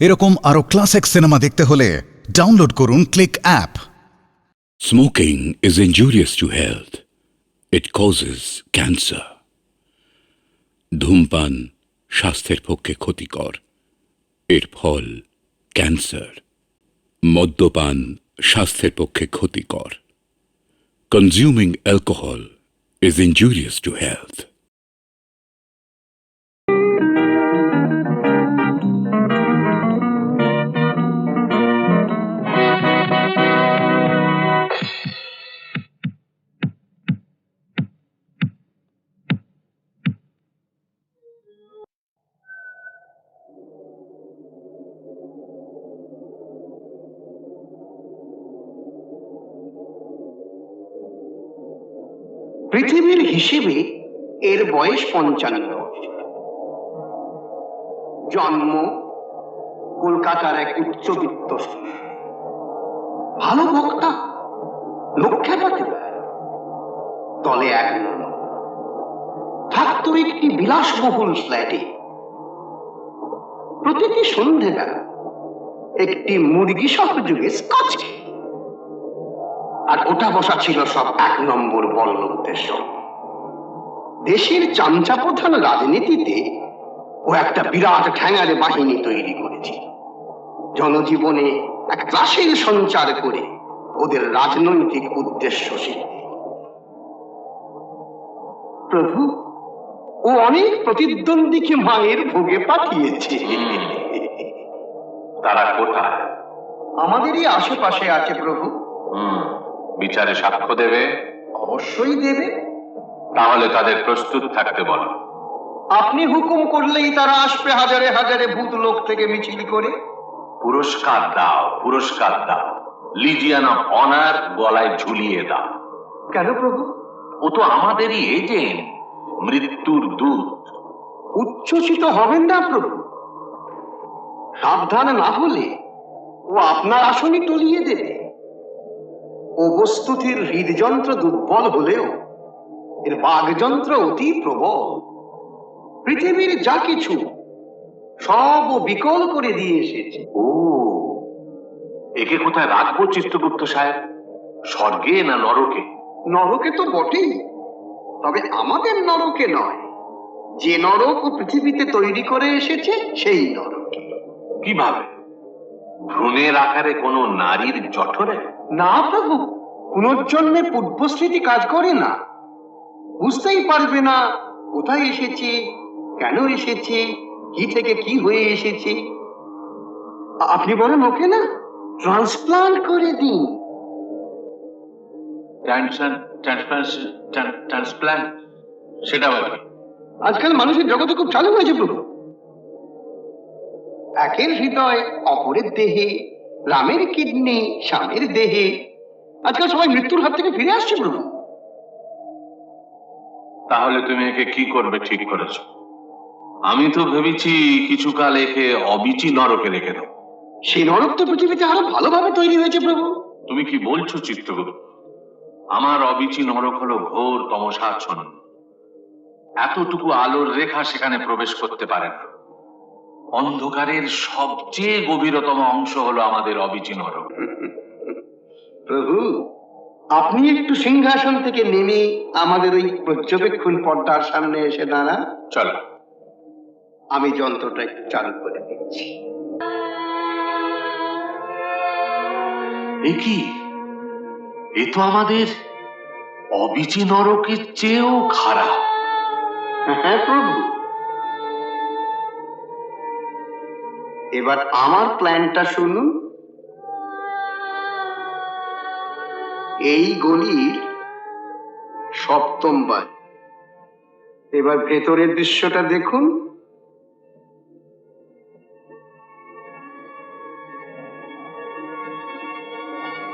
এরকম আরো classic cinema দেখতে হলে ডাউনলোড করুন click app. Smoking is injurious to health. It causes cancer. ধূমপান স্বাস্থ্যের পক্ষে ক্ষতিকর। এর ফল ক্যান্সার। মদ্যপান স্বাস্থ্যের পক্ষে ক্ষতিকর। Consuming alcohol is injurious to health. পৃথিবীর হিসেবে এর বয়স 55। জন্ম কলকাতার এক উচ্চবিত্ত স্কুলে। ভালো বক্তা, লক্ষ্যপাতে তলে এক থাকতো একটি বিলাসবহুল ফ্ল্যাটে। প্রতিটি সন্ধ্যেবেলা একটি মুরগি সহযোগে স্কচ, আর ওটা বসা ছিল সব 1 নম্বর বড়লোকদের সঙ্গে। দেশের চামচা প্রধান রাজনীতিতে ও একটা বিরাট ঠ্যাঙারে বাহিনী তৈরি করেছে। জনজীবনে এক ত্রাসের সঞ্চার করে ওদের রাজনৈতিক উদ্দেশ্য সিদ্ধি। প্রভু, ও অনেক প্রতিদ্বন্দ্বীকে মায়ের ভোগে পাঠিয়েছে। তারা কোথায়? আমাদেরই আশেপাশে আছে প্রভু। বিচারে সাক্ষ্য দেবে? অবশ্যই দেবে। তাহলে তাদের প্রস্তুত থাকতে বলো। আপনি হুকুম করলেই তারা আসবে হাজারে হাজারে ভূত লোক থেকে মিছিল করে। পুরস্কার দাও, পুরস্কার দাও। লিজিয়ন অফ অনার গলায় ঝুলিয়ে দাও। কেন প্রভু? ও তো আমাদেরই এজেন্ট, মৃত্যুর দূত। উচ্ছ্বসিত হবেন না প্রভু। সাবধান না হলে ও আপনার আসনই টলিয়ে দেবে। ও বস্তুতির হৃদযন্ত্র দুর্বল হলেও এর বাগযন্ত্র অতি প্রবল। পৃথিবীর যা কিছু সব ও বিকল করে দিয়ে এসেছে। ও, একে কোথায় রাখবো চিত্রগুপ্ত সাহেব? স্বর্গে না নরকে? নরকে তো বটেই, তবে আমাদের নরকে নয়। যে নরক ও পৃথিবীতে তৈরি করে এসেছে সেই নরকে। কিভাবে? ভ্রূণের আকারে কোনো নারীর জঠরে? না প্রভু, পুনর্জন্মে পূর্বস্মৃতি কাজ করে না। বুঝতেই পারবে না কোথায় এসেছে, কেন এসেছে, কি থেকে কি হয়ে এসেছে। আপনি বলেন ওকে না ট্রান্সপ্লান্ট করে দিন। ট্রান্সপ্ল্যান্ট? সেটা বলে আজকাল মানুষের জগতে খুব চালু হয়েছে প্রভু। একের হৃদয় অপরের দেহে, রামের কিডনি স্বামীর দেহে। আজকাল সবাই মৃত্যুর হাত থেকে ফিরে আসছে প্রভু। তাহলে তুমি একে কি করবে ঠিক করেছো? আমি তো ভেবেছি কিছুকাল একে অবিচি নরকে রেখে দাও। সেই নরক তো পৃথিবীতে আরো ভালোভাবে তৈরি হয়েছে প্রভু। তুমি কি বলছো চিত্রগুপ্ত? আমার অবিচি নরক হলো ঘোর তমসাচ্ছন্ন। এতটুকু আলোর রেখা সেখানে প্রবেশ করতে পারে না। অন্ধকারের সবচেয়ে গভীরতম অংশ হলো আমাদের অবিচি নরক। প্রভু, আপনি একটু সিংহাসন থেকে নেমে আমাদের ওই পর্যবেক্ষণ পর্দার সামনে এসে দাঁড়ান। চলো, আমি যন্ত্রটা একটু চালু করে দিচ্ছি। এ কি? এ তো আমাদের অবিচি নরকের চেয়েও খারাপ। হ্যাঁ প্রভু, এবার আমার প্ল্যানটা শুনুন। এই গলির 7ম বাড়ি। এবার ভেতরের দৃশ্যটা দেখুন।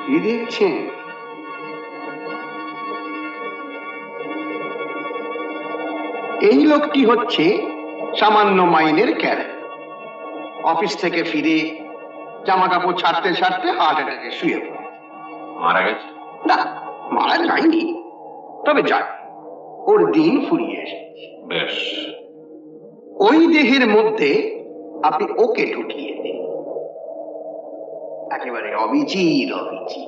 কি দেখছেন? এই লোকটি হচ্ছে সামান্য মাইনের ক্যারেট। অফিস থেকে ফিরে জামা কাপড় ছাড়তে ছাড়তে হার্ট অ্যাটাকে শুয়ে পড়ে। মারা গেছে? না, মারা যায়নি, তবে যাক, ওর দিন ফুরিয়ে এসেছে। বেশ, ওই দেহের মধ্যে আপনি ওকে ঢুকিয়ে দিন। একেবারে অবিচির অবিচি।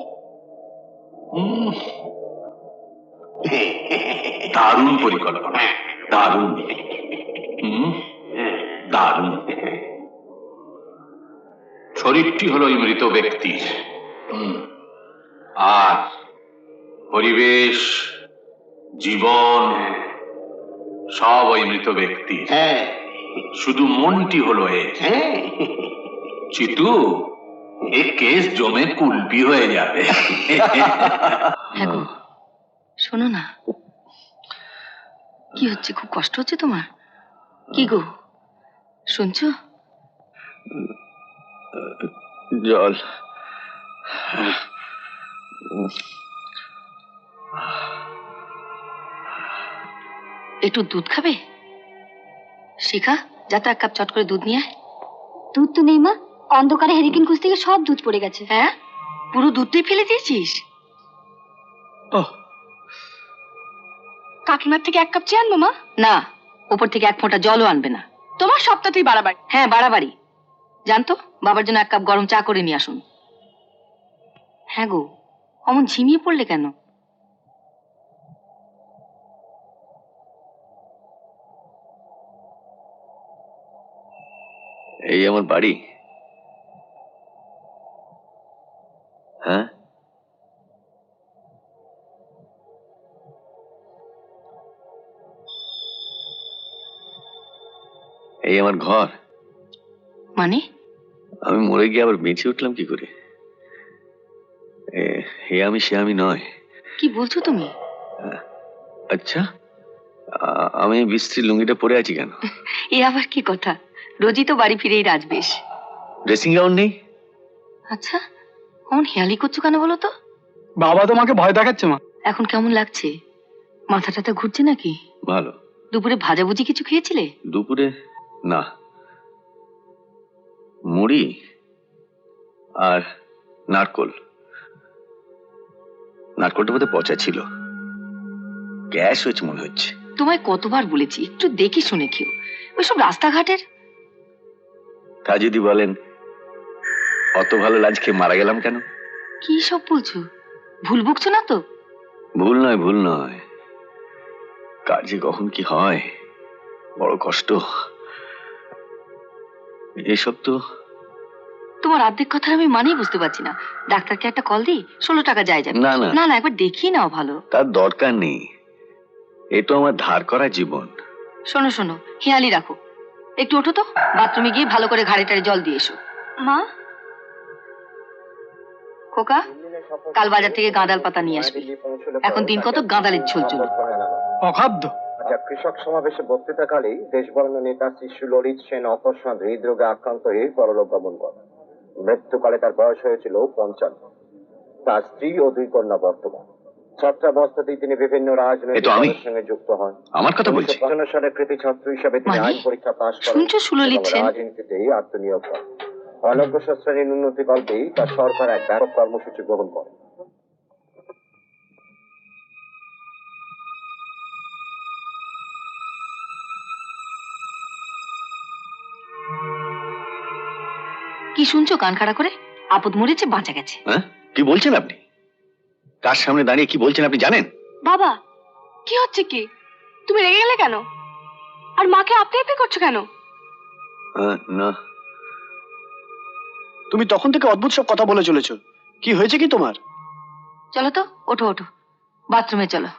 উম, দারুণ পরিকল্পনা, দারুণ। হুম, দারুণ। শরীরটি হলো এই মৃত ব্যক্তির, আর পরিবেশ, জীবন সব ওই মৃত ব্যক্তির। হ্যাঁ শুধু মনটি হলো এর। হ্যাঁ, চিতু, এ কেস জমে কুলপি হয়ে যাবে। হ্যাঁ গো, শোনো না, কি হচ্ছে? খুব কষ্ট হচ্ছে তোমার? কি গো, শুনছো? জল। একটু দুধ খাবে? শিখা, যা তো এক কাপ চট করে দুধ নিয়ে আয়। দুধ তো নেই মা, অন্ধকারে হেরিকেন খুঁজ থেকে সব দুধ পড়ে গেছে। হ্যাঁ, পুরো দুধটাই ফেলে দিয়েছিস? কাকিমার থেকে এক কাপ চা আনবো মা? না, ওপর থেকে এক ফোঁটা জলও আনবে না। তোমার সপ্তাহতেই বাড়াবাড়ি। হ্যাঁ, বাড়াবাড়ি। জানতো, বাবার জন্য এক কাপ গরম চা করে নিয়ে আসুন। হ্যাঁ গো, অমন ঝিমিয়ে পড়লে কেন? এই আমার বাড়ি? হ্যাঁ, এই আমার ঘর। মানে? আমি মরে গিয়ে আবার বেঁচে উঠলাম কি করে? হে আমি সে আমি নয়। কি বলছো তুমি? আচ্ছা, আমি বিস্ত্রী লুঙ্গিটা পরে আছি কেন? এ আবার কি কথা? রোজই তো বাড়ি ফিরেই রাজবেশ। ড্রেসিং গাউন নেই? আচ্ছা, অমন হেয়ালি করছো কেন বলো তো? বাবা তোমাকে ভয় দেখাচ্ছে মা। এখন কেমন লাগছে? মাথাটা তো ঘুরছে নাকি? ভালো। দুপুরে ভাজাভুজি কিছু খেয়েছিলে? দুপুরে না, মুড়ি আর নারকোল। নারকোলটা বোধহয় পচা ছিল, গ্যাস হয়েছে মনে হচ্ছে। তোমায় কতবার বলেছি একটু দেখে শুনে খেও। ওইসব রাস্তাঘাটের। তা যদি বলেন, অত ভালো লাঞ্চ খেয়ে মারা গেলাম কেন? কি সব বলছো? ভুল বকছো না তো? ভুল নয়, ভুল নয়। কাজে কখন কি হয়, বড় কষ্ট। এসব তো তোমার অর্ধেক কথা আমি মানেই বুঝতে পারছি না। ডাক্তারকে একটা কল দিই, 16 টাকা যায় যাবে। না, না। না না, একবার দেখিয়ে নাও ভালো। তার দরকার নেই, এ তো আমার ধার করা জীবন। শোনো শোনো, হেয়ালি রাখো। একটু ওঠো তো, বাথরুমে গিয়ে ভালো করে ঘাড়ে টাড়ে জল দিয়ে এসো। মা, খোকা, কাল বাজার থেকে গাঁদাল পাতা নিয়ে আসবি। এখন দিন কত গাঁদালের ঝোল চলুক। অখাদ্য। আচ্ছা, কৃষক সমাবেশে বক্তৃতাকালেই দেশবরেণ্য নেতা শিশু ললিত সেন অকস্মাৎ হৃদরোগে আক্রান্ত হয়ে পরলোক গমন করেন। মৃত্যুকালে তার বয়স হয়েছিল 55। তার স্ত্রী ও 2 কন্যা বর্তমান। ছাত্রাবস্থাতেই তিনি বিভিন্ন রাজনৈতিক দলের সঙ্গে যুক্ত হন। আমার কথা বলছি। 1955 সালে কৃতি ছাত্র হিসাবে তিনি মানে? আইন পরীক্ষা পাশ করেন শুনছো সুললিত এবং সেন? রাজনীতিতে আত্মনিয়োগ করেন। অনগ্রসর শ্রেণীর উন্নতি কল্পেই তার সরকার এক ব্যাপক কর্মসূচি গ্রহণ করে। কি শুনছো কান খাড়া করে? আপদ মরেছে, বাঁচা গেছে। হ্যাঁ, কি বলছেন আপনি? কার সামনে দাঁড়িয়ে কি বলছেন আপনি জানেন? বাবা, কি হচ্ছে কি? তুমি রেগে গেলে কেন? আর মাকে আপনি আপনি করছো কেন? না, তুমি তখন থেকে অদ্ভুত সব কথা বলে চলেছো। কি হয়েছে কি তোমার? চলো তো, ওঠো ওঠো, বাথরুমে চলো।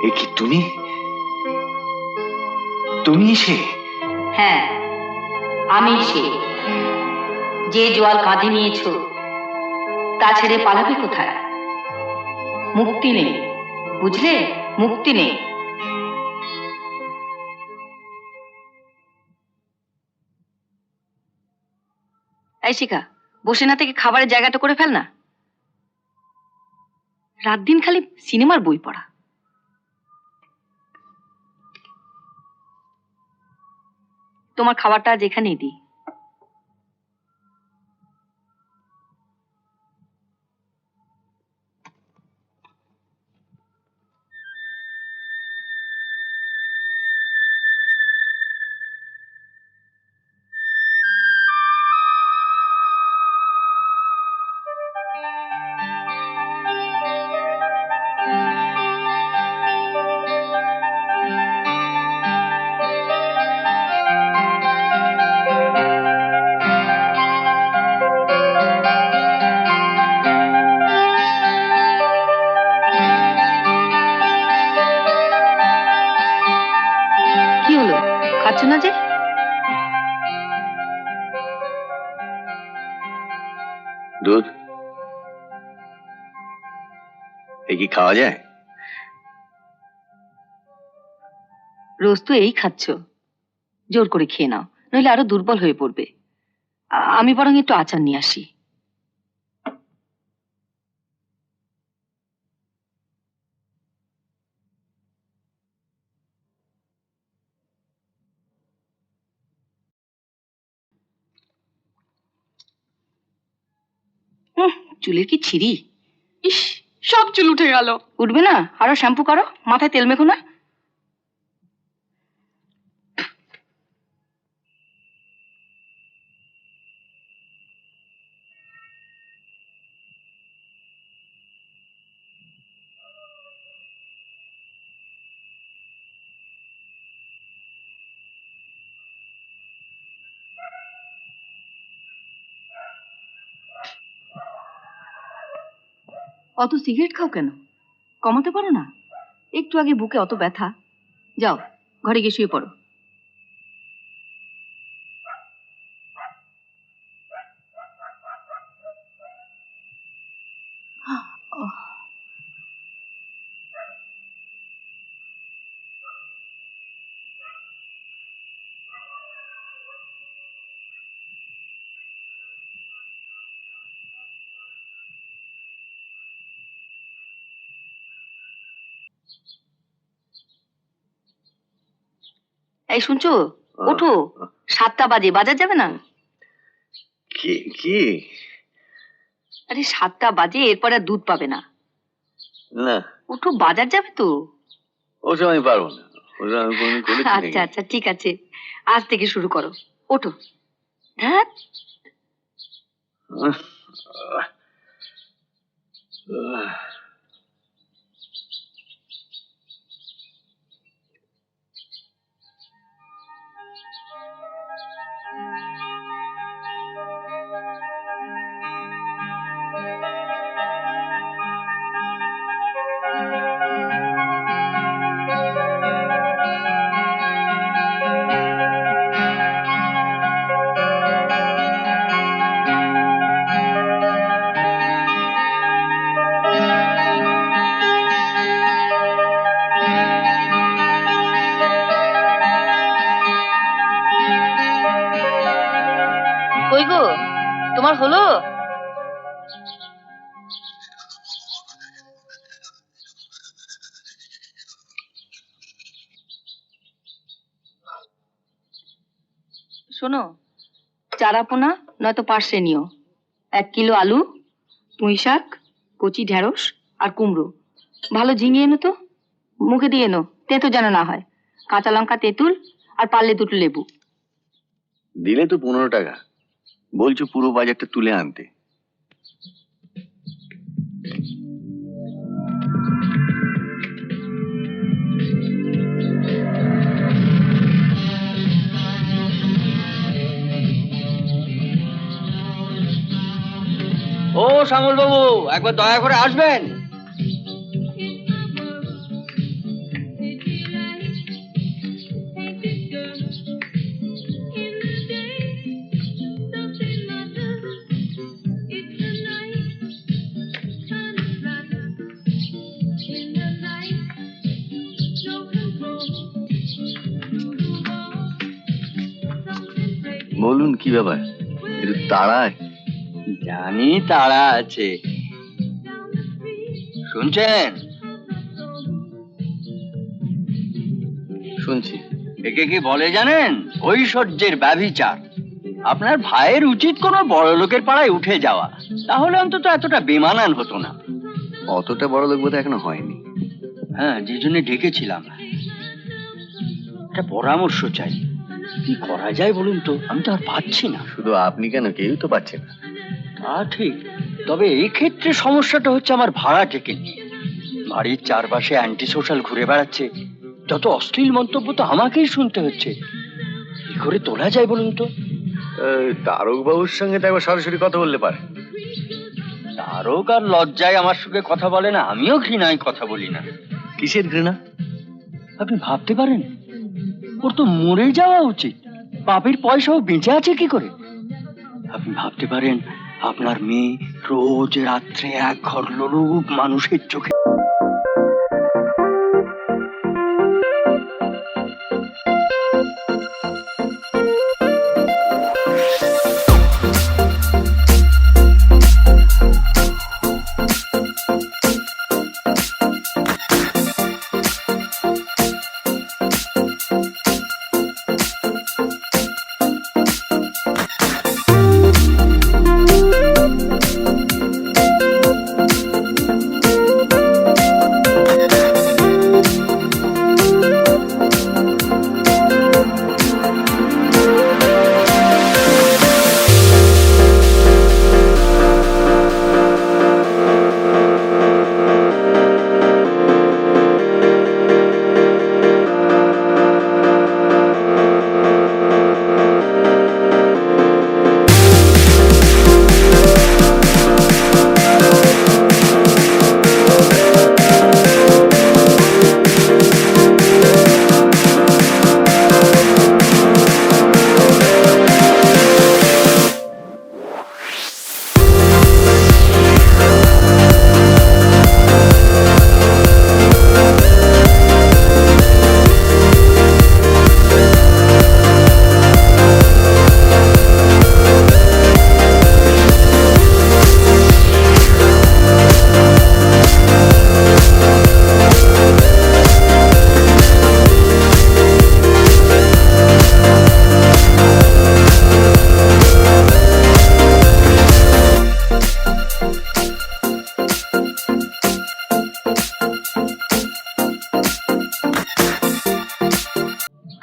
এ কি তুমি? তুমি সে? হ্যাঁ, আমি সে যে জোয়াল কাঁধে নিয়েছো, তা ছেড়ে পালাবে কোথায়? মুক্তি নেই, বুঝলে? মুক্তি নেই। এই শিখা, বসে না থেকে খাবারের জায়গাটা করে ফেল না। রাত দিন খালি সিনেমার বই পড়া। তোমার খাবারটা আজ এখানেই দিই। দুধ এ কি খাওয়া যায়? রোজ তো এই খাচ্ছ, জোর করে খেয়ে নাও, নইলে আরো দুর্বল হয়ে পড়বে। আমি বরং একটু আচার নিয়ে আসি। চুলের কি ছিঁড়ি! ইস, সব চুল উঠে গেল। উঠবে না? আরো শ্যাম্পু করো, মাথায় তেল মেখো না। অত সিগারেট খাও কেন? কমাতে পারো না? একটু আগে বুকে অত ব্যথা। যাও, ঘরে গিয়ে শুয়ে পড়ো। এই শুনছো? ওঠো, 7টা বাজে, বাজার যাবে না? কি কি? আরে 7টা বাজে, এরপর আর দুধ পাবে না। না, ওঠো, বাজার যাবে তো। ওসব আমি পারবো না। ওসব আমি কোনোদিন করেছি নাকি? আচ্ছা আচ্ছা, ঠিক আছে, আজ থেকে শুরু করো। ওঠো। হ্যাঁ, কই গো, তোমার হলো? শোনো, চারাপোনা নয়তো পার্সে নিও। 1 কিলো আলু, পুঁই শাক, কচি ঢেঁড়স আর কুমড়ো। ভালো ঝিঙে এনো তো, মুখে দিয়ে এনো, তেতো যেন না হয়। কাঁচা লঙ্কা, তেঁতুল, আর পারলে 2টো লেবু। দিলে তো 15 টাকা, বলছো পুরো বাজারটা তুলে আনতে। ও শ্যামল বাবু, একবার দয়া করে আসবেন। বলুন কি ব্যাপার, একটু তাড়া? জানি তারা আছে, শুনছেন? শুনছি। একে কি বলে জানেন? ঐশ্বর্যের ব্যভিচার। আপনার ভাইয়ের উচিত কোনো বড় লোকের পাড়ায় উঠে যাওয়া, তাহলে অন্তত এতটা বেমানান হতো না। অতটা বড় লোক বোধহয় এখনো হয়নি। হ্যাঁ, যে জন্য ডেকেছিলাম। একটা পরামর্শ চাই, কি করা যায় বলুন তো? আমি তো আর পাচ্ছি না। শুধু আপনি কেন, কেউ তো পাচ্ছে না। তা ঠিক, তবে এই ক্ষেত্রে সমস্যাটা হচ্ছে আমার ভাড়া টেকে নিয়ে। বাড়ির চারপাশে অ্যান্টি সোশ্যাল ঘুরে বেড়াচ্ছে, যত অশ্লীল মন্তব্য তো আমাকেই শুনতে হচ্ছে। কি করে তোলা যায় বলুন তো? তারক বাবুর সঙ্গে তো একবার সরাসরি কথা বললে পারে। তারক আর লজ্জায় আমার সঙ্গে কথা বলে না, আমিও ঘৃণায় কথা বলি না। কিসের ঘৃণা? আপনি ভাবতে পারেন, ওর তো মরে যাওয়া উচিত, পাপের পয়সাও বেঁচে আছে কি করে? আপনি ভাবতে পারেন, আপনার মেয়ে রোজ রাত্রে এক ঘর লোক মানুষের চোখে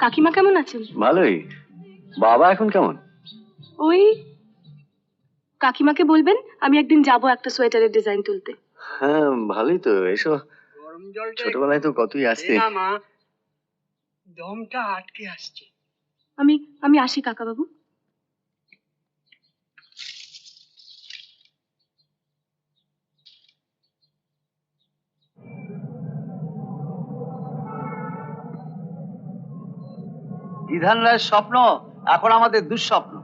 কাকিমা কেমন আছেন? ভালোই। বাবা এখন কেমন? ওই কাকিমাকে বলবেন আমি একদিন যাব একটা সোয়েটারের ডিজাইন তুলতে। হ্যাঁ ভালোই তো, এসো। ছোটবেলায় তো কতই আসতে। দমটা আটকে আসছে। আমি আমি আসি কাকা বাবু। বিধান রায়ের স্বপ্ন এখন আমাদের দুঃস্বপ্ন।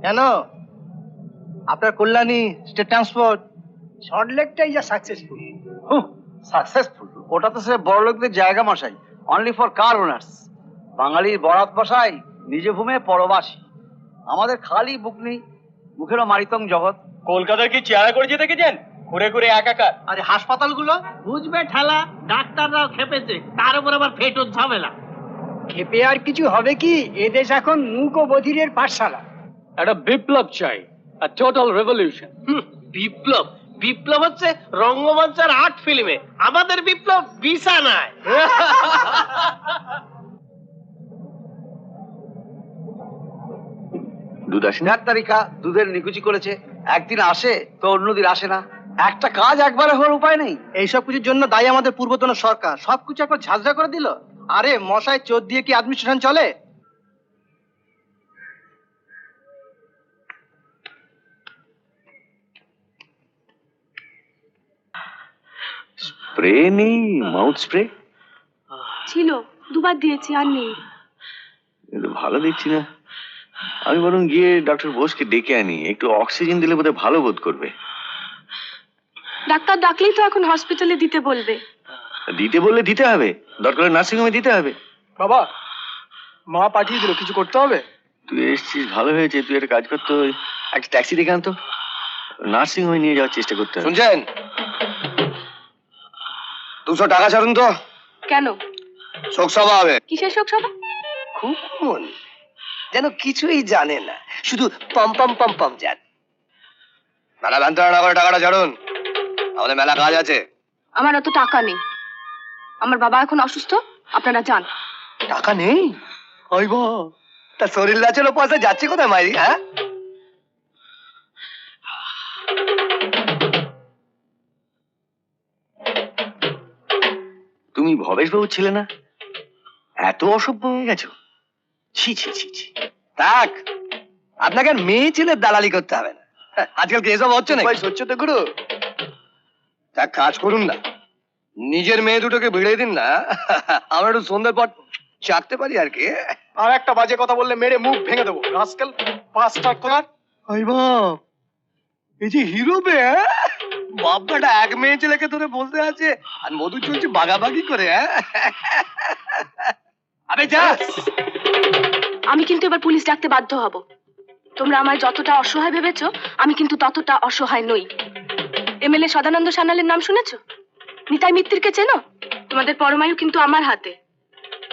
কেন? আপনার কল্যাণী স্টেট ট্রান্সপোর্ট শর্ট লেগটাই যা সাকসেসফুল। সাকসেসফুল? ওটা তো সে বড় লোকদের জায়গা মশাই, অনলি ফর কার ওনার্স। বাঙালির বরাত মশাই নিজে ভূমে পরবাসী। আমাদের খালি বুক নেই, মুখেরও মারিতং জগৎ। কলকাতার কি চেয়ারা করে যেতে দেখেছেন? ঘুরে ঘুরে একাকার। আরে হাসপাতালগুলো বুঝবে ঠেলা, ডাক্তাররাও খেপেছে, তার উপর আবার ফেটোর ঝামেলা। খেপে আর কিছু হবে কি? এদেশ এখন মূক ও বধিরের পাঠশালা। একটা বিপ্লব চাই, টোটাল রেভলিউশন। বিপ্লব? বিপ্লব হচ্ছে রঙ্গমঞ্চের আর্ট ফিল্মে, আমাদের বিপ্লব বিছানায়। দুধ আসে না? 1 তারিখা দুধের নিকুচি করেছে, একদিন আসে তো অন্যদিন আসে না। একটা কাজ একবারে হওয়ার উপায় নেই। এইসব কিছুর জন্য দায়ী আমাদের পূর্বতন সরকার, সবকিছু একবার ঝাঁঝরা করে দিল। আরে মশাই চোর দিয়ে কি অ্যাডমিনিস্ট্রেশন চলে? স্প্রে নেই? মাউথ স্প্রে ছিল, দুবার দিয়েছি, আর নেই। কিন্তু ভালো দেখছি না। আমি বরং গিয়ে ডক্টর বোসকে ডেকে আনি, একটু অক্সিজেন দিলে বোধহয় ভালো বোধ করবে। ডাক্তার ডাকলেই তো এখন হসপিটালে দিতে বলবে। দিতে বললে দিতে হবে, দরকার নার্সিং হোমে দিতে হবে। বাবা, মা পাঠিয়ে দিল, কিছু করতে হবে? তুই এসেছিস ভালো হয়েছে, তুই একটা কাজ করতে, একটা ট্যাক্সি ডেকে আনতো, নার্সিং হোমে নিয়ে যাওয়ার চেষ্টা করতে হবে। শুনছেন? 200 টাকা ছাড়ুন তো। কেন? শোকসভা হবে। কিসের শোক সভা? খুব মন যেন কিছুই জানে না, শুধু পম পম পম পম জান। মেলা ভ্যান্তারা না করে টাকাটা ছাড়ুন, আমাদের মেলা কাজ আছে। আমার অত টাকা নেই, আমার বাবা এখন অসুস্থ, আপনারা যান। টাকা নেই? ওই গো, তা শরীর লাচের পয়সা যাচ্ছে কোথায় মাইরি? হ্যাঁ, তুমি ভবেশ বাবু ছিলে না? এত অসভ্য হয়ে গেছো? ছি ছি ছি ছি। থাক, আপনাকে আর মেয়ে ছেলের দালালি করতে হবে না। আজকাল কি এসব হচ্ছে না? হচ্ছে তো গুরু। তা কাজ করুন না, নিজের মেয়ে দুটোকে ভিড়িয়ে দিন না, আমরা একটু সন্ধ্যের পর চাকতে পারি আর কি। আর একটা বাজে কথা বললে মেরে মুখ ভেঙে দেবো, রাস্কেল, 5 টাকা করার। ওই বাপ, এই যে হিরো বে, বাপটা এক মেয়ে ছেলেকে ধরে বসে আছে আর মধু চলছে বাগাবাগি করে। আবে যা। আমি কিন্তু এবার পুলিশ ডাকতে বাধ্য হব। তোমরা আমায় যতটা অসহায় ভেবেছো, আমি কিন্তু ততটা অসহায় নই। এমএলএ সদানন্দ সান্যালের নাম শুনেছো? নিতাই মিত্তিরকে চেনো? তোমাদের পরমায়ু কিন্তু আমার হাতে।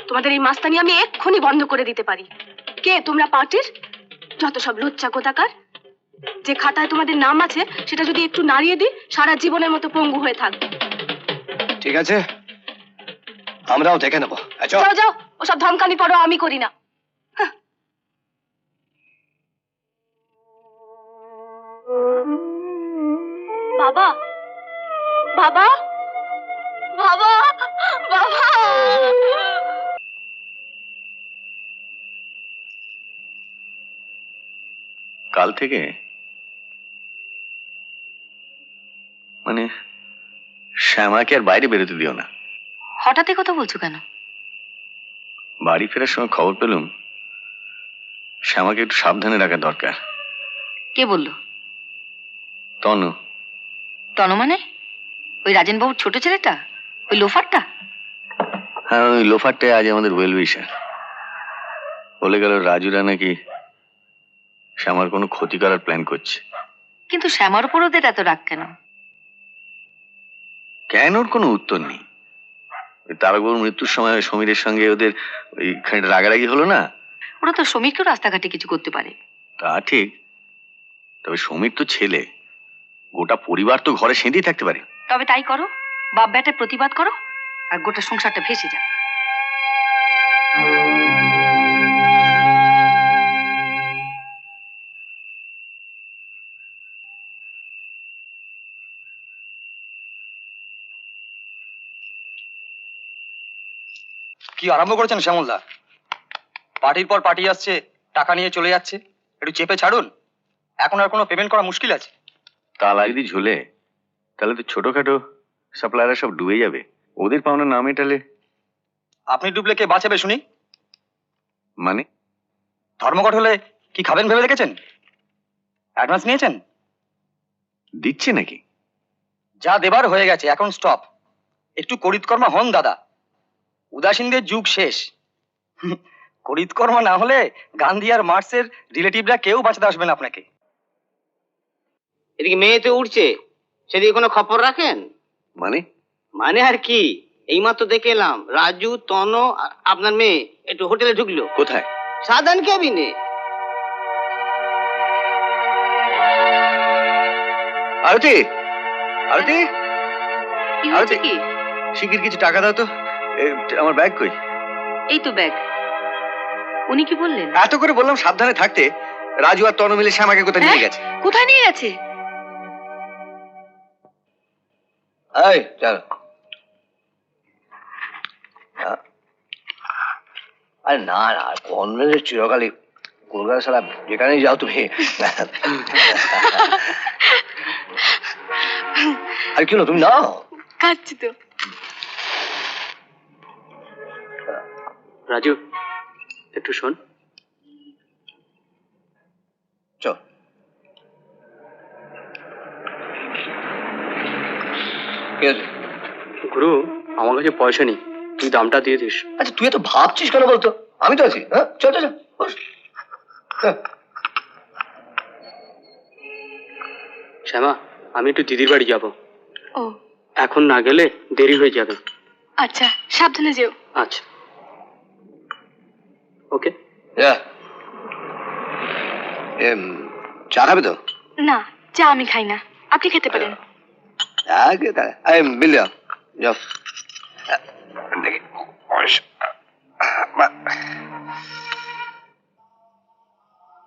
তোমাদের এই মাস্তানি আমি এক্ষুনি বন্ধ করে দিতে পারি। কে তোমরা পার্টির? যত সব লুচ্চা কোথাকার। যে খাতায় তোমাদের নাম আছে সেটা যদি একটু নাড়িয়ে দিই, সারা জীবনের মতো পঙ্গু হয়ে থাকবে। ঠিক আছে, আমরাও দেখে নেবো। যাও যাও, ওসব ধমকানি পড়ো আমি করি না। বাবা বাবা বাবা বাবা। কাল থেকে মানে শ্যামাকে আর বাইরে বেরোতে দিও না। হঠাৎ এই কথা বলছো কেন? বাড়ি ফেরার সময় খবর পেলুম শ্যামাকে একটু সাবধানে রাখা দরকার। কে বললো? তনু। তনু মানে ওই রাজেনবাবুর ছোট ছেলেটা, ওই লোফারটা? হ্যাঁ, ওই লোফারটাই আজ আমাদের ওয়েল উইশার। বলে গেল রাজুরা নাকি শ্যামার কোনো ক্ষতি করার প্ল্যান করছে। কিন্তু শ্যামার উপর ওদের এত রাগ কেন? কেন ওর কোনো উত্তর নেই। তারকবাবুর মৃত্যুর সময় সমীরের সঙ্গে ওদের ওইখানে রাগারাগি হলো না? ওরা তো সমীরকেও রাস্তাঘাটে কিছু করতে পারে। তা ঠিক, তবে সমীর তো ছেলে, গোটা পরিবার তো ঘরে সেঁধেই থাকতে পারে। তবে তাই করো, বাপ বেটার প্রতিবাদ করো, আর গোটা সংসারটা ভেসে যাক। কি আরম্ভ করেছেন শ্যামলদা? পার্টির পর পার্টি আসছে, টাকা নিয়ে চলে যাচ্ছে, একটু চেপে ছাড়ুন। এখন আর কোনো পেমেন্ট করা মুশকিল আছে? তালা যদি ঝোলে তাহলে তো ছোটখাটো সাপ্লায়াররা সব ডুবে যাবে। ওদের পাওনা না মেটালে। আপনি ডুবলে কে বাঁচাবে শুনি? মানে ধর্মঘট হলে কি খাবেন ভেবে দেখেছেন? অ্যাডভান্স নিয়েছেন? দিচ্ছে নাকি? যা দেবার হয়ে গেছে, এখন স্টপ। একটু করিতকর্মা হন দাদা, উদাসীনদের যুগ শেষ। করিতকর্মা না হলে গান্ধী আর মার্কসের রিলেটিভরা কেউ বাঁচাতে আসবে না আপনাকে। এদিকে মেয়ে তো উঠছে, সেদিকে কোনো খবর রাখেন? মানে মানে আর কি, এইমাত্র দেখে এলাম রাজু, তনু আর আপনার মেয়ে একটু হোটেলে ঢুকলো। কোথায়? সাধারণ কেবিনে। আরতি, আরতি, কি হয়েছে কি? শিগগির কিছু টাকা দাও তো। আমার ব্যাগ কই? এই তো ব্যাগ। উনি কি বললেন? এত করে বললাম সাবধানে থাকতে, রাজু আর তনু মিলে শ্যামাকে কোথায় নিয়ে গেছে। কোথায় নিয়ে গেছে? এই চল। আরে না না, কনভেন্টের চিরকালই কলকাতা সারা যেখানেই যাও তুমি। আর কি হলো, তুমি নাও। খাচ্ছি তো। রাজু একটু শোন। চল। গুরু, আমার কাছে পয়সা নেই, তুই দামটা দিয়ে দিস। আচ্ছা তুই এত ভাবছিস কেন বলতো? আমি তো আছি। হ্যাঁ চল চল চল, বস। হ্যাঁ। শ্যামা, আমি একটু দিদির বাড়ি যাব। ও এখন না গেলে দেরি হয়ে যাবে। আচ্ছা, সাবধানে যেও। আচ্ছা, ওকে। চা খাবে তো? না, চা আমি খাই না, আপনি খেতে পারেন। আগে বিল যাও যাও। দেখি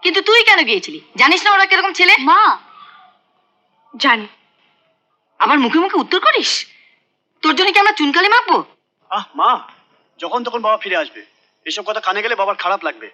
কিন্তু তুই কেন গিয়েছিলি? জানিস না ওরা কিরকম ছেলে? মা জানি। আবার মুখে মুখে উত্তর করিস? তোর জন্য কি আমরা চুনকালি মাখবো? মা, যখন তখন বাবা ফিরে আসবে, এসব কথা কানে গেলে বাবার খারাপ লাগবে।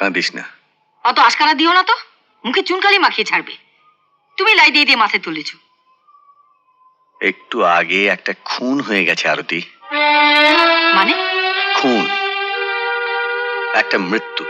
কাঁদিস না। অত আশকারা দিও না তো, মুখে চুনকালি মাখিয়ে ছাড়বে। তুমি লাই দিয়ে দিয়ে মাথায় তুলেছ। একটু আগে একটা খুন হয়ে গেছে আরতি। মানে? খুন, একটা মৃত্যু।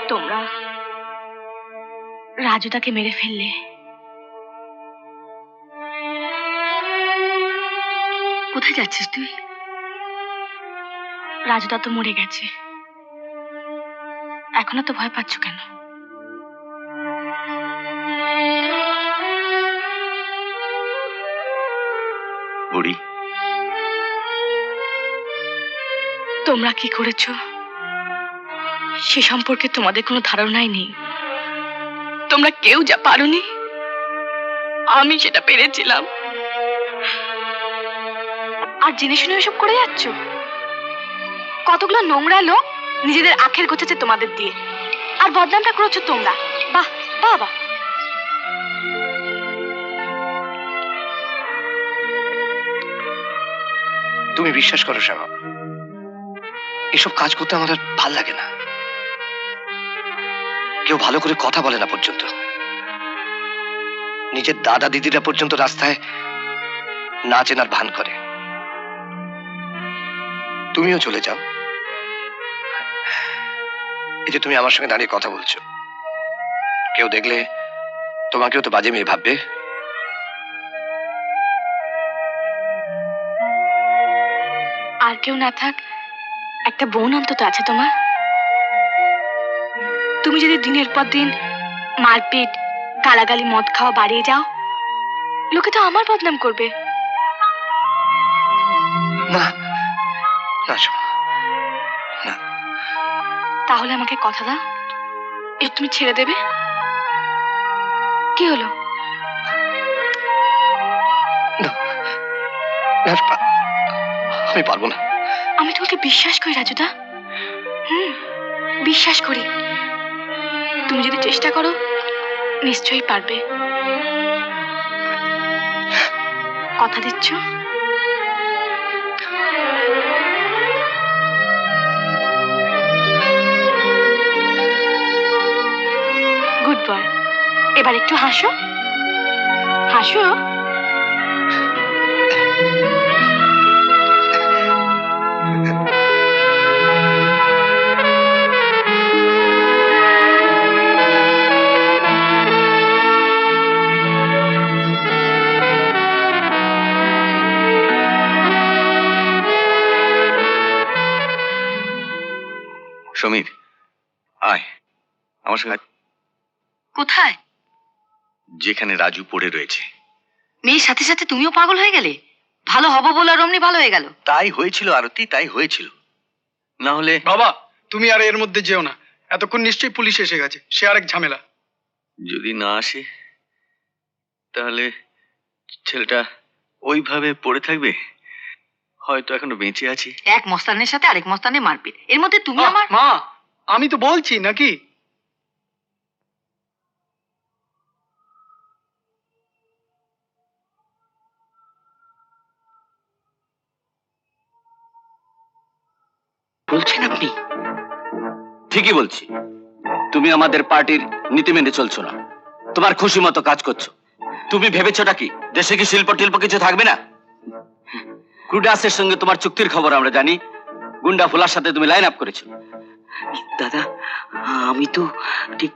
তোমরা রাজুদাকে মেরে ফেললে। কোথায় যাচ্ছিস তুই? রাজুদা তো মরে গেছে, এখনো তো ভয় পাচ্ছ কেন? বুড়ি, তোমরা কি করেছো সে সম্পর্কে তোমাদের কোনো ধারণাই নেই। তোমরা কেউ যা পারোনি, আমি সেটা পেরেছিলাম। আর জেনে শুনে এসব করে যাচ্ছ। কতগুলো নোংরা লোক নিজেদের আখের গোছাচ্ছে তোমাদের দিয়ে, আর বদনামটা করেছো তোমরা। বাহ বাহ বাহ। তুমি বিশ্বাস করো শ্যামা, এসব কাজ করতে আমার আর ভাল লাগে না। কেউ ভালো করে কথা বলে না পর্যন্ত। নিজের দাদা দিদিরা পর্যন্ত রাস্তায় না চেনার ভান করে। তুমিও চলে যাও। এই যে তুমি আমার সঙ্গে দাঁড়িয়ে কথা বলছো, কেউ দেখলে তোমাকেও তো বাজে মেয়ে ভাববে। আর কেউ না থাক, একটা বোন অন্তত আছে তোমার। তুমি যদি দিনের পর দিন মারপিট, গালাগালি, মদ খাওয়া বাড়িয়ে যাও, লোকে তো আমার বদনাম করবে। না না শ্যামা, না। তাহলে আমাকে কথা দাও, এ তুমি ছেড়ে দেবে? কি হলো? না, আমি পারবো না। আমি তোমাকে বিশ্বাস করি রাজুদা, বিশ্বাস করি। তুমি যদি চেষ্টা করো নিশ্চয়ই পারবে। কথা দিচ্ছ? Good boy. এবার একটু হাসো, হাসো। সমীর, আয় আমার সঙ্গে। কোথায়? যেখানে রাজু পড়ে রয়েছে। মেয়ের সাথে সাথে তুমিও পাগল হয়ে গেলে? ভালো হবো বলে আর অমনি ভালো হয়ে গেল? তাই হয়েছিল আরতি, তাই হয়েছিল। না হলে বাবা, তুমি আর এর মধ্যে যেও না। এতক্ষণ নিশ্চয়ই পুলিশ এসে গেছে, সে আরেক ঝামেলা। যদি না আসে তাহলে ছেলেটা ওইভাবে পড়ে থাকবে। হয়তো এখনো বেঁচে আছি। এক মস্তানের সাথে আরেক মস্তানের মারপিট, এর মধ্যে তুমি আমার। মা, আমি তো বলছি নাকি। বলছেন আপনি? ঠিকই বলছি। তুমি আমাদের পার্টির নীতি মেনে চলছো না, তোমার খুশি মতো কাজ করছো। তুমি ভেবেছোটা কি দেশে কি শিল্প টিল্প কিছু থাকবে না? ক্রুডাসের সঙ্গে তোমার চুক্তির খবর আমরা জানি। গুন্ডা ফুলার সাথে তুমি লাইন আপ করেছো। দাদা, আমি তো ঠিক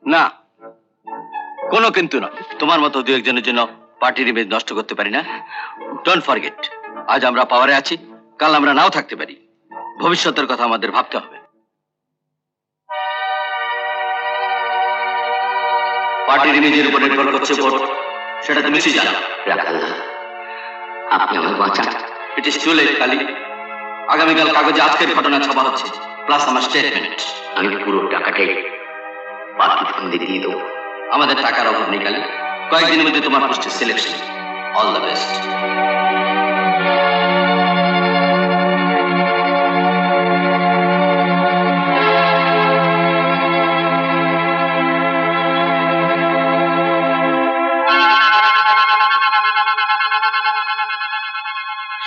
না, কোনো কিন্তু না। তোমার মতো দু একজনের জন্য পার্টির ইমেজ নষ্ট করতে পারি না। ডোন্ট ফরগেট, আজ আমরা পাওয়ারে আছি, কাল আমরা নাও থাকতে পারি। ভবিষ্যতের কথা আমাদের ভাবতে হবে। পার্টির ইমেজের উপর নির্ভর করছে ভোট, সেটা তুমি জানো। আপনি আমার বাঁচান। ইট ইজ টু লেট কালি। আগামীকাল কাগজে আজকের ঘটনা ছাপা হচ্ছে, প্লাস আমার স্টেটমেন্ট। আমি পুরো টাকাটাই পার্টি ফান্ডে দিয়ে দেবো। আমাদের টাকার অভাব নেই কালি, কয়েকদিনের মধ্যে তোমার পোস্টের selection. All the best.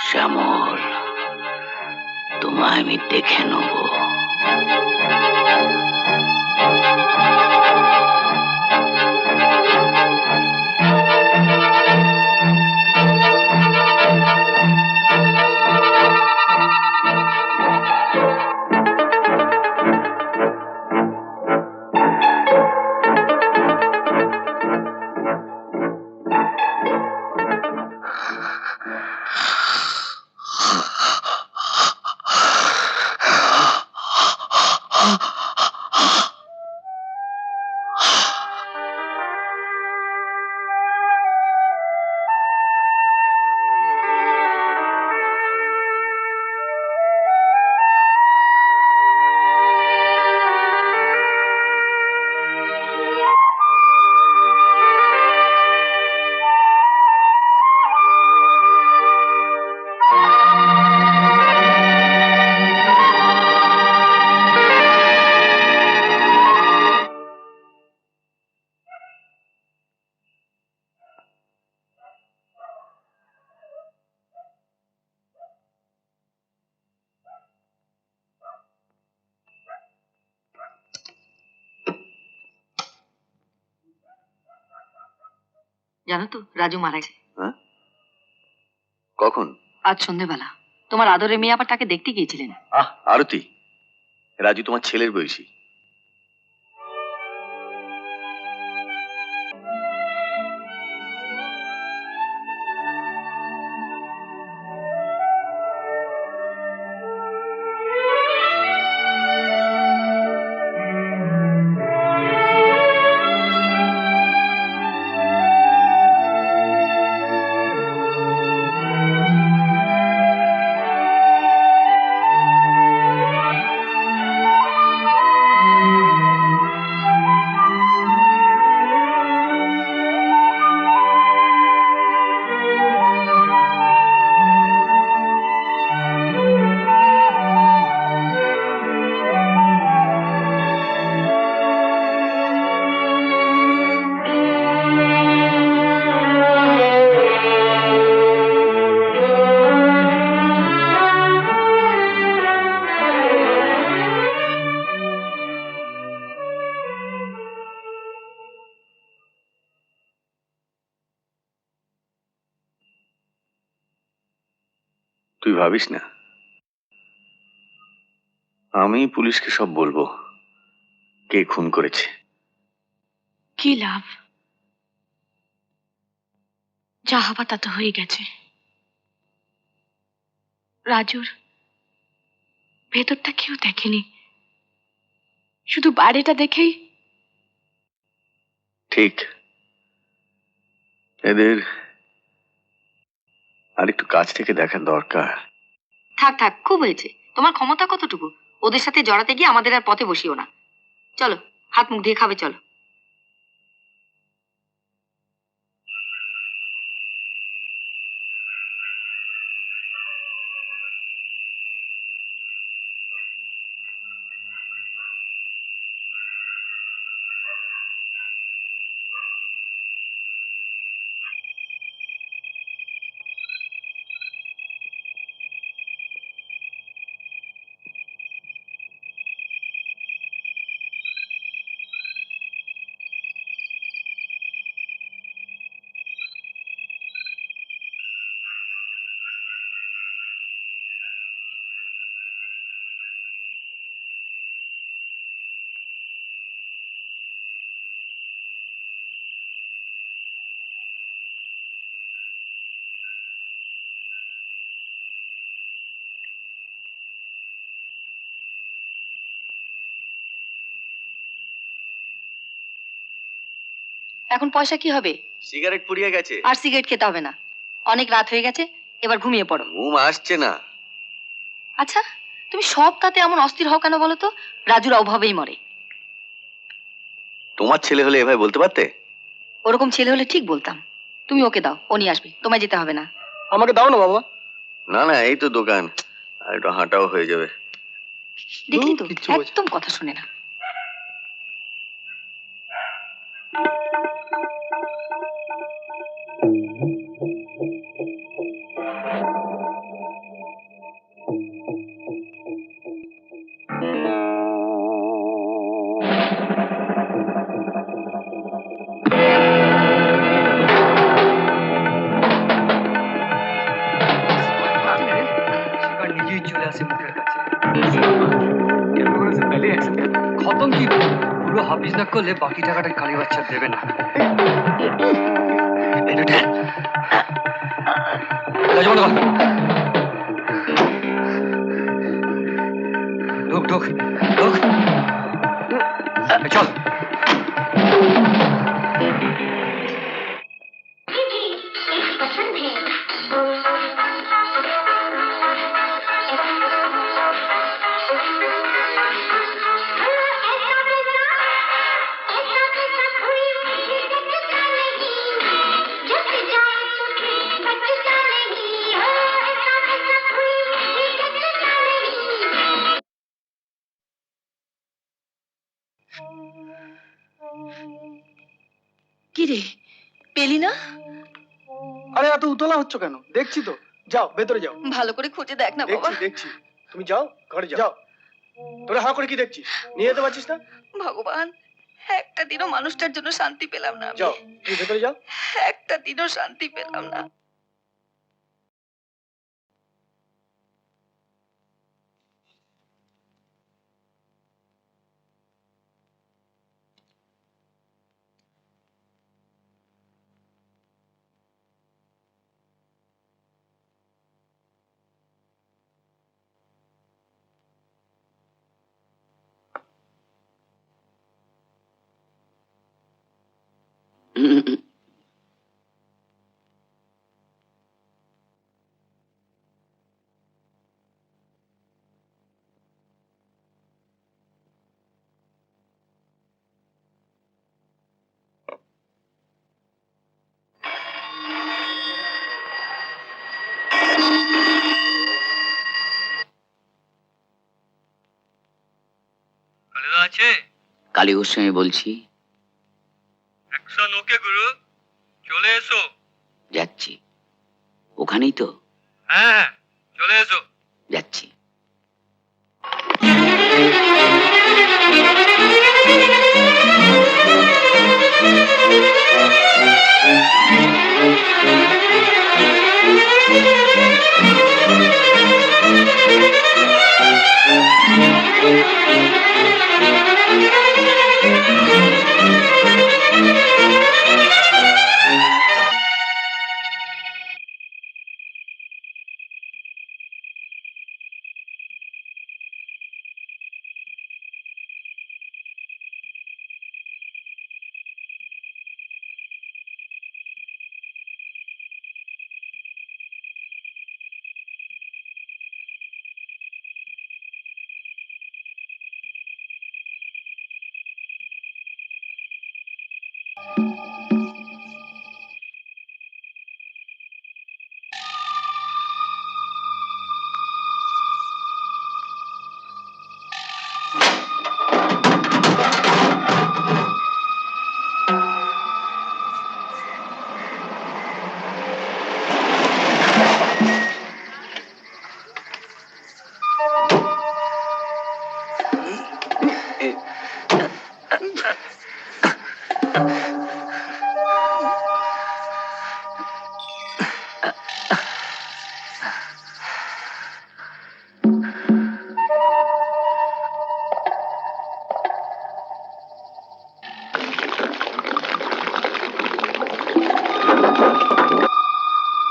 Shyamal, তোমায় আমি দেখে নেব। জানো তো রাজু মারা গেছে। হ্যাঁ? কখন? আজ সন্ধেবেলা। তোমার আদরের মেয়ে আবার তাকে দেখতে গিয়েছিলেন। আরতি, রাজু তোমার ছেলের বয়সী। তুই ভাবিস না, আমি পুলিশকে সব বলবো কে খুন করেছে। কি লাভ? যা হবার তা তো হয়ে গেছে। রাজুর ভেতরটা কেউ দেখেনি, শুধু বাইরেটা দেখেই। ঠিক, এদের আর একটু কাছ থেকে দেখা দরকার। থাক থাক, খুব হয়েছে। তোমার ক্ষমতা কতটুকু? ওদের সাথে জড়াতে গিয়ে আমাদের আর পথে বসিও না। চলো, হাত মুখ দিয়ে খাবে, চলো। এখন পয়সা কি হবে? সিগারেট পুড়িয়ে গেছে। আর সিগারেট খেতে হবে না, অনেক রাত হয়ে গেছে, এবার ঘুমিয়ে পড়ো। ঘুম আসছে না। আচ্ছা, তুমি সব তাতে এমন অস্থির হও কেন বলো তো? রাজুর অভাবেই মরে। তোমার ছেলে হলে এভাবে বলতে পারতে? ওরকম ছেলে হলে ঠিক বলতাম। তুমি ওকে দাও, ও নিয়ে আসবে, তোমায় যেতে হবে না। আমাকে দাও না বাবা। না না, এই তো দোকান, আর একটু হাঁটাও হয়ে যাবে। দেখলি তো, কিচ্ছু বোঝে না। একদম কথা শুনে না। নিজেই চলে আসে মুখের কাছে। খতম কি, পুরো হাফিজ না করলে বাকি টাকাটা কালী বাচ্চা দেবে না। ঢোক ঢোক ঢোক, চল। কি রে, পেলি না? আরে এত উতলা হচ্ছ কেন? দেখছি তো, যাও ভেতরে যাও। ভালো করে খুঁজে দেখ না বাবা। দেখছি দেখছি, তুমি যাও ঘরে যাও। তোরা হা করে কি দেখছিস? নিয়ে যেতে পারছিস না? ভগবান, একটা দিনও মানুষটার জন্য শান্তি পেলাম না আমি। যাও, তুমি ভেতরে যাও। একটা দিনও শান্তি পেলাম না। আছে কালী গোস্বামী বলছি। অ্যাকশন ওকে গুরু, চলে এসো। যাচ্ছি। ওখানেই তো? হ্যাঁ হ্যাঁ, চলে এসো। যাচ্ছি।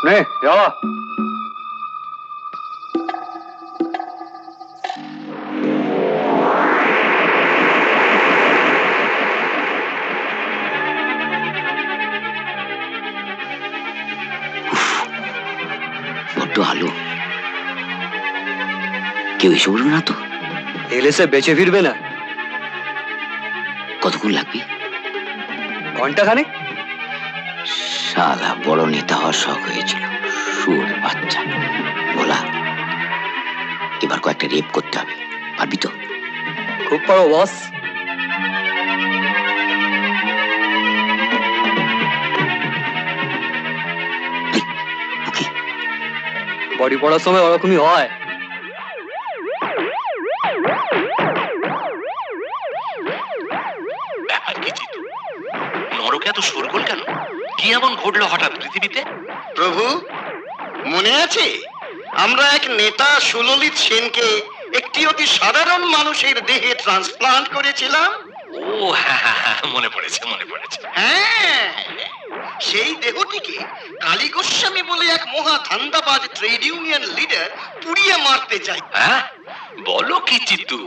নে যাওয়া। বড্ড আলো, কেউ এসে বলবে না তো? এলে সে বেঁচে ফিরবে না। কতক্ষণ লাগবে? ঘন্টা খানেক। শালা বড় নেতা হওয়ার শখ হয়েছিল, সুর বাচ্চা। বলা, এবার কয়েকটা রেপ করতে হবে, পারবি তো? খুব পারো বস। বাড়ি পড়ার সময় ওরকমই হয়। ব্যাপার কি জিতু? নরকে এত শোরগোল কেন? কি এমন ঘটলো হঠাৎ পৃথিবীতে? প্রভু, মনে আছে আমরা এক নেতা সুললিত সেনকে একটি অতি সাধারণ মানুষের দেহে ট্রান্সপ্লান্ট করেছিলাম? ও হ্যাঁ হ্যাঁ হ্যাঁ, মনে পড়েছে মনে পড়েছে। হ্যাঁ, সেই দেহটিকে কালী গোস্বামী বলে এক মহা ধান্দাবাজ ট্রেড ইউনিয়ন লিডার পুড়িয়ে মারতে চাই। হ্যাঁ, বলো কি জিতু?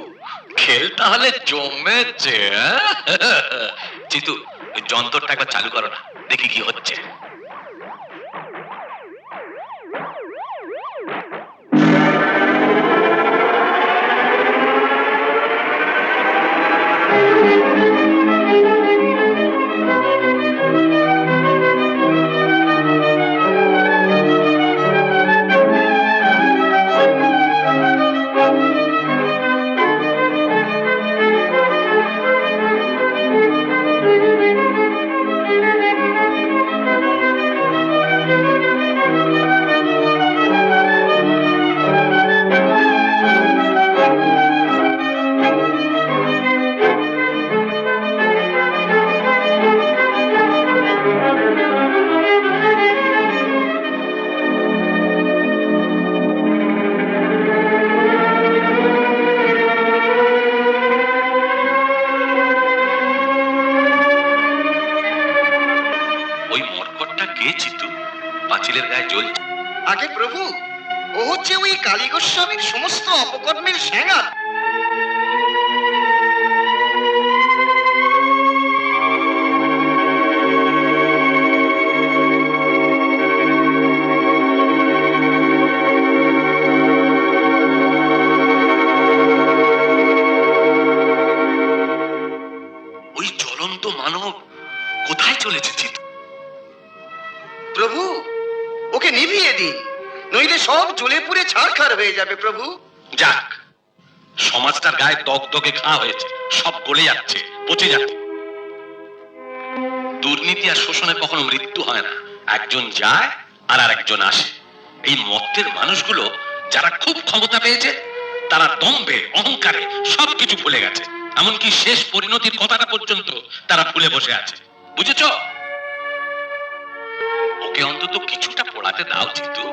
খেল তাহলে জমেছে। জিতু, ওই যন্ত্রটা একবার চালু করো না, দেখি কি হচ্ছে। ওই মরকটটা কে জিতু? পাঁচিলের গায়ে জ্বলছে। আগে প্রভু, ও হচ্ছে ওই কালী গোস্বামীর সমস্ত অপকর্মের সেনার। ওই জ্বলন্ত মানব কোথায় চলেছে জিতু? প্রভু, ওকে নিভিয়ে দিন, নইলে সব জ্বলে পুড়ে ছারখার হয়ে যাবে প্রভু। যাক, সমাজটার গায়ে দগদগে ঘা হয়েছে, সব গলে যাচ্ছে, পচে যাচ্ছে। দুর্নীতি আর শোষণে কখনো মৃত্যু হয় না, একজন যায় আর আরেকজন আসে। এই মত্তের মানুষগুলো যারা খুব ক্ষমতা পেয়েছে, তারা দম্ভে অহংকারে সবকিছু ভুলে গেছে, এমনকি শেষ পরিণতির কথাটা পর্যন্ত তারা ভুলে বসে আছে। বুঝেছ? ওকে অন্তত কিছুটা পড়াতে দাও জিতু।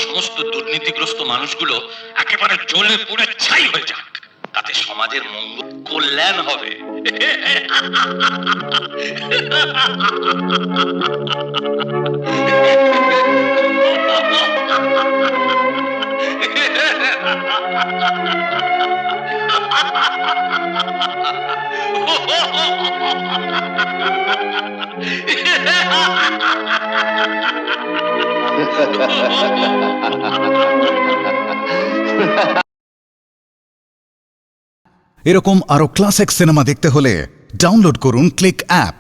সমস্ত দুর্নীতিগ্রস্ত মানুষগুলো একেবারে জ্বলে পুড়ে ছাই হয়ে যাক, তাতে সমাজের মঙ্গল কল্যাণ হবে। এরকম আরো ক্লাসিক সিনেমা দেখতে হলে ডাউনলোড করুন ক্লিক অ্যাপ।